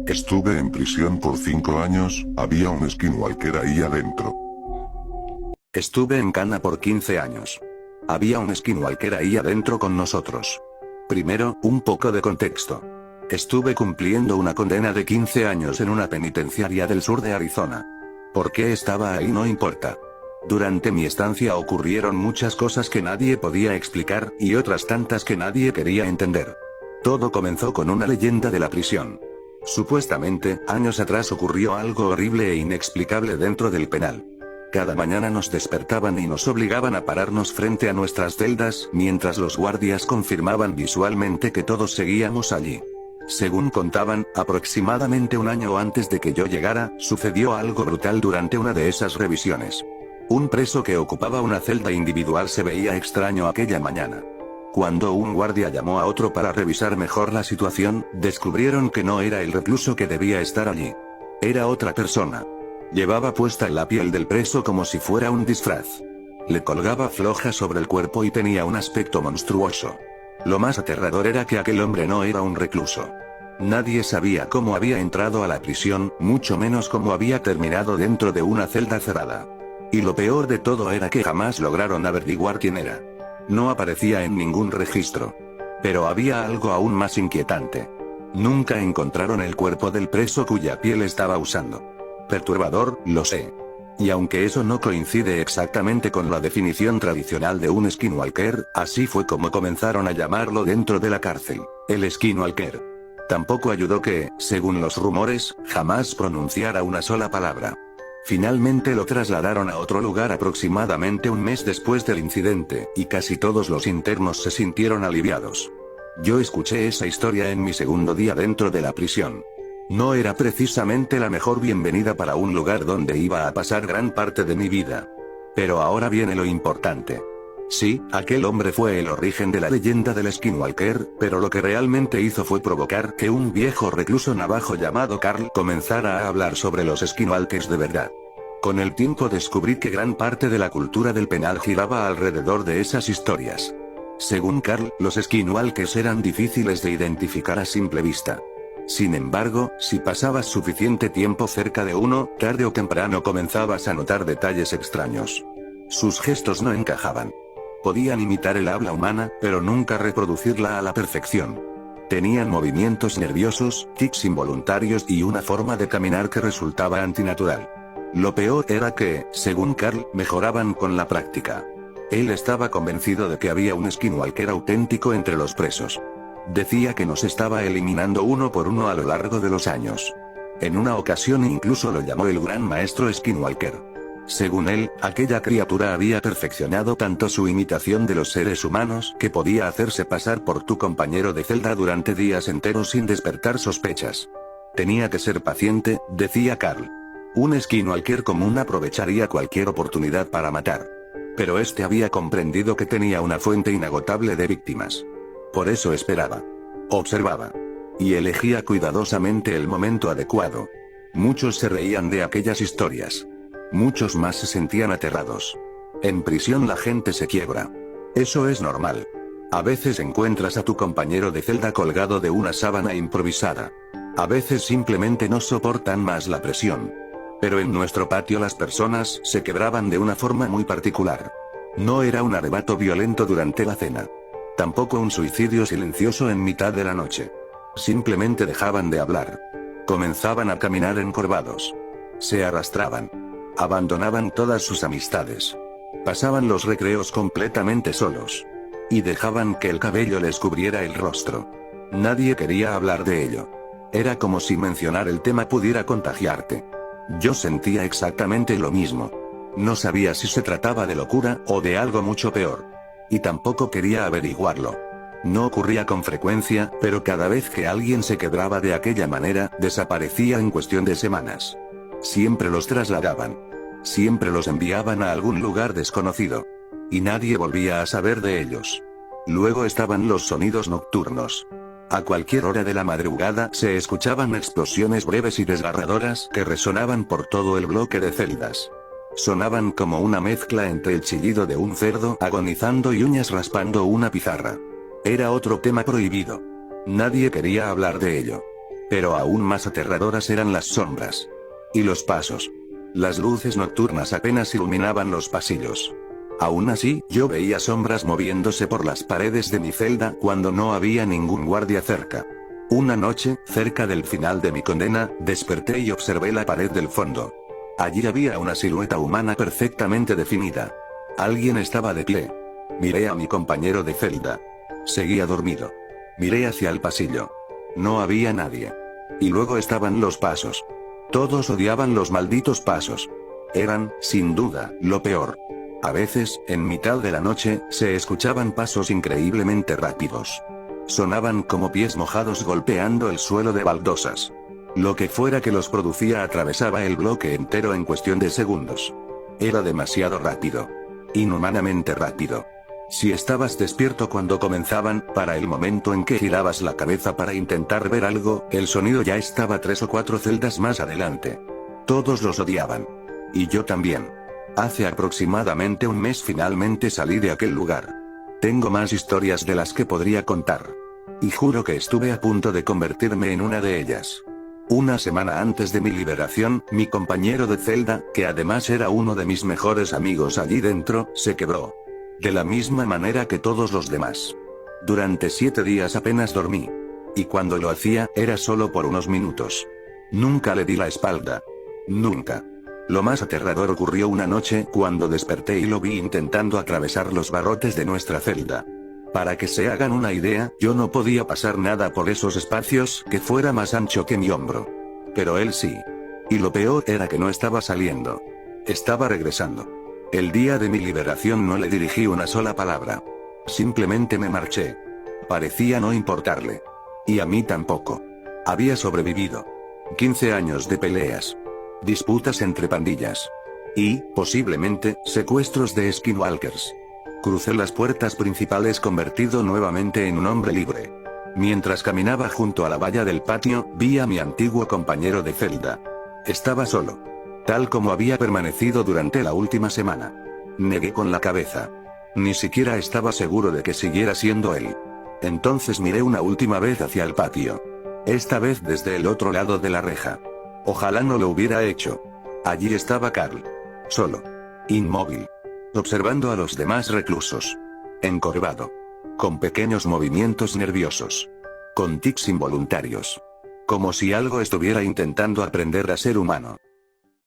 Estuve en prisión por 5 años, había un skinwalker ahí adentro. Estuve en cana por 15 años. Había un skinwalker ahí adentro con nosotros. Primero, un poco de contexto. Estuve cumpliendo una condena de 15 años en una penitenciaria del sur de Arizona. ¿Por qué estaba ahí? No importa. Durante mi estancia ocurrieron muchas cosas que nadie podía explicar, y otras tantas que nadie quería entender. Todo comenzó con una leyenda de la prisión. Supuestamente, años atrás ocurrió algo horrible e inexplicable dentro del penal. Cada mañana nos despertaban y nos obligaban a pararnos frente a nuestras celdas, mientras los guardias confirmaban visualmente que todos seguíamos allí. Según contaban, aproximadamente un año antes de que yo llegara, sucedió algo brutal durante una de esas revisiones. Un preso que ocupaba una celda individual se veía extraño aquella mañana. Cuando un guardia llamó a otro para revisar mejor la situación, descubrieron que no era el recluso que debía estar allí. Era otra persona. Llevaba puesta la piel del preso como si fuera un disfraz. Le colgaba floja sobre el cuerpo y tenía un aspecto monstruoso. Lo más aterrador era que aquel hombre no era un recluso. Nadie sabía cómo había entrado a la prisión, mucho menos cómo había terminado dentro de una celda cerrada. Y lo peor de todo era que jamás lograron averiguar quién era. No aparecía en ningún registro. Pero había algo aún más inquietante. Nunca encontraron el cuerpo del preso cuya piel estaba usando. Perturbador, lo sé. Y aunque eso no coincide exactamente con la definición tradicional de un skinwalker, así fue como comenzaron a llamarlo dentro de la cárcel, el skinwalker. Tampoco ayudó que, según los rumores, jamás pronunciara una sola palabra. Finalmente lo trasladaron a otro lugar aproximadamente un mes después del incidente, y casi todos los internos se sintieron aliviados. Yo escuché esa historia en mi segundo día dentro de la prisión. No era precisamente la mejor bienvenida para un lugar donde iba a pasar gran parte de mi vida. Pero ahora viene lo importante. Sí, aquel hombre fue el origen de la leyenda del skinwalker, pero lo que realmente hizo fue provocar que un viejo recluso navajo llamado Carl comenzara a hablar sobre los skinwalkers de verdad. Con el tiempo descubrí que gran parte de la cultura del penal giraba alrededor de esas historias. Según Carl, los skinwalkers eran difíciles de identificar a simple vista. Sin embargo, si pasabas suficiente tiempo cerca de uno, tarde o temprano comenzabas a notar detalles extraños. Sus gestos no encajaban. Podían imitar el habla humana, pero nunca reproducirla a la perfección. Tenían movimientos nerviosos, tics involuntarios y una forma de caminar que resultaba antinatural. Lo peor era que, según Carl, mejoraban con la práctica. Él estaba convencido de que había un skinwalker auténtico entre los presos. Decía que nos estaba eliminando uno por uno a lo largo de los años. En una ocasión incluso lo llamó el gran maestro skinwalker. Según él, aquella criatura había perfeccionado tanto su imitación de los seres humanos que podía hacerse pasar por tu compañero de celda durante días enteros sin despertar sospechas. Tenía que ser paciente, decía Carl. Un skinwalker común aprovecharía cualquier oportunidad para matar. Pero este había comprendido que tenía una fuente inagotable de víctimas. Por eso esperaba. Observaba. Y elegía cuidadosamente el momento adecuado. Muchos se reían de aquellas historias. Muchos más se sentían aterrados. En prisión la gente se quiebra. Eso es normal. A veces encuentras a tu compañero de celda colgado de una sábana improvisada. A veces simplemente no soportan más la presión. Pero en nuestro patio las personas se quebraban de una forma muy particular. No era un arrebato violento durante la cena. Tampoco un suicidio silencioso en mitad de la noche. Simplemente dejaban de hablar. Comenzaban a caminar encorvados. Se arrastraban. Abandonaban todas sus amistades. Pasaban los recreos completamente solos. Y dejaban que el cabello les cubriera el rostro. Nadie quería hablar de ello. Era como si mencionar el tema pudiera contagiarte. Yo sentía exactamente lo mismo. No sabía si se trataba de locura o de algo mucho peor. Y tampoco quería averiguarlo. No ocurría con frecuencia, pero cada vez que alguien se quebraba de aquella manera, desaparecía en cuestión de semanas. Siempre los trasladaban. Siempre los enviaban a algún lugar desconocido. Y nadie volvía a saber de ellos. Luego estaban los sonidos nocturnos. A cualquier hora de la madrugada se escuchaban explosiones breves y desgarradoras que resonaban por todo el bloque de celdas. Sonaban como una mezcla entre el chillido de un cerdo agonizando y uñas raspando una pizarra. Era otro tema prohibido. Nadie quería hablar de ello. Pero aún más aterradoras eran las sombras. Y los pasos. Las luces nocturnas apenas iluminaban los pasillos. Aún así, yo veía sombras moviéndose por las paredes de mi celda cuando no había ningún guardia cerca. Una noche, cerca del final de mi condena, desperté y observé la pared del fondo. Allí había una silueta humana perfectamente definida. Alguien estaba de pie. Miré a mi compañero de celda. Seguía dormido. Miré hacia el pasillo. No había nadie. Y luego estaban los pasos. Todos odiaban los malditos pasos. Eran, sin duda, lo peor. A veces, en mitad de la noche, se escuchaban pasos increíblemente rápidos. Sonaban como pies mojados golpeando el suelo de baldosas. Lo que fuera que los producía atravesaba el bloque entero en cuestión de segundos. Era demasiado rápido. Inhumanamente rápido. Si estabas despierto cuando comenzaban, para el momento en que girabas la cabeza para intentar ver algo, el sonido ya estaba 3 o 4 celdas más adelante. Todos los odiaban. Y yo también. Hace aproximadamente un mes finalmente salí de aquel lugar. Tengo más historias de las que podría contar. Y juro que estuve a punto de convertirme en una de ellas. Una semana antes de mi liberación, mi compañero de celda, que además era uno de mis mejores amigos allí dentro, se quebró. De la misma manera que todos los demás. Durante 7 días apenas dormí. Y cuando lo hacía, era solo por unos minutos. Nunca le di la espalda. Nunca. Lo más aterrador ocurrió una noche cuando desperté y lo vi intentando atravesar los barrotes de nuestra celda. Para que se hagan una idea, yo no podía pasar nada por esos espacios que fuera más ancho que mi hombro. Pero él sí. Y lo peor era que no estaba saliendo. Estaba regresando. El día de mi liberación no le dirigí una sola palabra. Simplemente me marché. Parecía no importarle. Y a mí tampoco. Había sobrevivido. 15 años de peleas. Disputas entre pandillas. Y, posiblemente, secuestros de skinwalkers. Crucé las puertas principales convertido nuevamente en un hombre libre. Mientras caminaba junto a la valla del patio, vi a mi antiguo compañero de celda. Estaba solo. Tal como había permanecido durante la última semana. Negué con la cabeza. Ni siquiera estaba seguro de que siguiera siendo él. Entonces miré una última vez hacia el patio. Esta vez desde el otro lado de la reja. Ojalá no lo hubiera hecho. Allí estaba Carl. Solo. Inmóvil. Observando a los demás reclusos. Encorvado. Con pequeños movimientos nerviosos. Con tics involuntarios. Como si algo estuviera intentando aprender a ser humano.